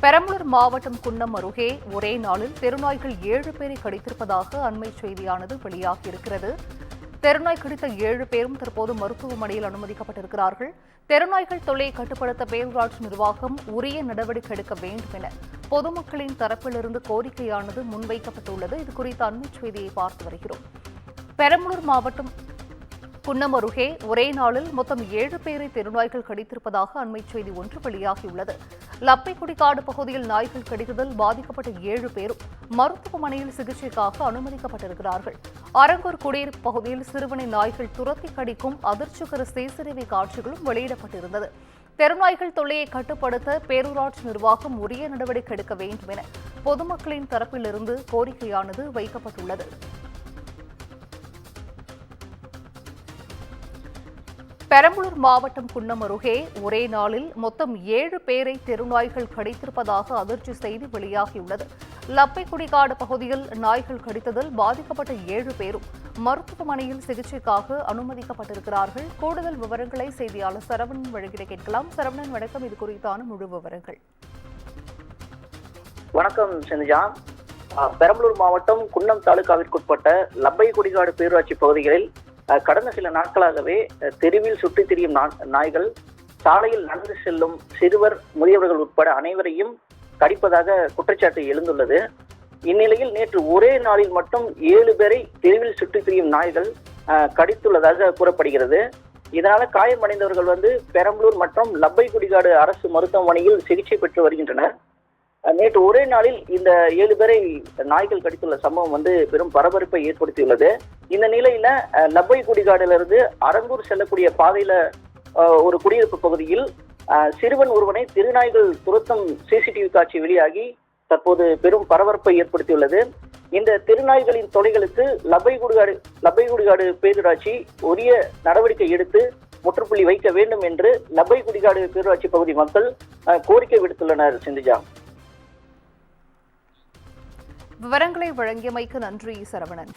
பெரம்பலூர் மாவட்டம் குன்னம் அருகே ஒரே நாளில் தெருநாய்கள் 7 பேரை கடித்திருப்பதாக அண்மை செய்தியானது வெளியாகியிருக்கிறது. தெருநாய் கடித்த 7 பேரும் தற்போது மருத்துவமனையில் அனுமதிக்கப்பட்டிருக்கிறார்கள். தெருநாய்கள் தொல்லையை கட்டுப்படுத்த பேரூராட்சி நிர்வாகம் உரிய நடவடிக்கை எடுக்க வேண்டும் என பொதுமக்களின் தரப்பிலிருந்து கோரிக்கையானது முன்வைக்கப்பட்டுள்ளது. இதுகுறித்த அண்மை செய்தியை பார்த்து வருகிறோம். பெரம்பலூர் மாவட்டம் குன்னம் அருகே ஒரே நாளில் மொத்தம் 7 பேரை தெருநாய்கள் கடித்திருப்பதாக அண்மை செய்தி ஒன்று வெளியாகியுள்ளது. லப்பைக்குடிக்காடு பகுதியில் நாய்கள் கடித்ததில் பாதிக்கப்பட்ட 7 பேரும் மருத்துவமனையில் சிகிச்சைக்காக அனுமதிக்கப்பட்டிருக்கிறார்கள். அரங்கூர் குடியிருப்பு பகுதியில் சிறுவனை நாய்கள் துரத்தி கடிக்கும் அதிர்ச்சிகர சிசிடிவி காட்சிகளும் வெளியிடப்பட்டிருந்தது. தெருநாய்கள் தொல்லையை கட்டுப்படுத்த பேரூராட்சி நிர்வாகம் உரிய நடவடிக்கை எடுக்க வேண்டும் என பொதுமக்களின் தரப்பிலிருந்து கோரிக்கையானது வைக்கப்பட்டுள்ளது. பெரம்பலூர் மாவட்டம் குன்னம் அருகே ஒரே நாளில் மொத்தம் 7 பேரை தெருநாய்கள் கடித்திருப்பதாக அதிர்ச்சி செய்தி வெளியாகியுள்ளது. லப்பைக்குடிக்காடு பகுதியில் நாய்கள் கடித்ததில் பாதிக்கப்பட்ட 7 பேரும் மருத்துவமனையில் சிகிச்சைக்காக அனுமதிக்கப்பட்டிருக்கிறார்கள். கூடுதல் விவரங்களை செய்தியாளர் சரவணன் வழங்கிட கேட்கலாம். சரவணன், வணக்கம். இது குறித்தான முழு விவரங்கள். வணக்கம் செந்திஜா. பெரம்பலூர் மாவட்டம் குன்னம் தாலுகாவிற்குட்பட்ட லப்பைக்குடிக்காடு பேரூராட்சி பகுதிகளில் கடந்த சில நாட்களாகவே தெருவில் சுற்றித் திரியும் நாய்கள் சாலையில் நடந்து செல்லும் சிறுவர், முதியவர்கள் உட்பட அனைவரையும் கடிப்பதாக குற்றச்சாட்டு எழுந்துள்ளது. இந்நிலையில் நேற்று ஒரே நாளில் மட்டும் 7 பேரை தெருவில் சுற்றித் திரியும் நாய்கள் கடித்துள்ளதாக கூறப்படுகிறது. இதனால காயமடைந்தவர்கள் பெரம்பலூர் மற்றும் லப்பைக்குடிக்காடு அரசு மருத்துவமனையில் சிகிச்சை பெற்று வருகின்றனர். நேற்று ஒரே நாளில் இந்த 7 பேரை நாய்கள் கடித்துள்ள சம்பவம் பெரும் பரபரப்பை ஏற்படுத்தியுள்ளது. இந்த நிலையில லப்பைக்குடிக்காடிலிருந்து அரங்கூர் செல்லக்கூடிய பாதையில ஒரு குடியிருப்பு பகுதியில் சிறுவன் ஒருவனை திருநாய்கள் துரத்தும் சிசிடிவி காட்சி வெளியாகி தற்போது பெரும் பரபரப்பை ஏற்படுத்தியுள்ளது. இந்த திருநாய்களின் தொலைகளுக்கு லப்பைக்குடிக்காடு பேரூராட்சி உரிய நடவடிக்கை எடுத்து முற்றுப்புள்ளி வைக்க வேண்டும் என்று லப்பைக்குடிக்காடு பேரூராட்சி பகுதி மக்கள் கோரிக்கை விடுத்துள்ளனர். சிந்திஜா, விவரங்களை வழங்கியமைக்கு நன்றி சரவணன்.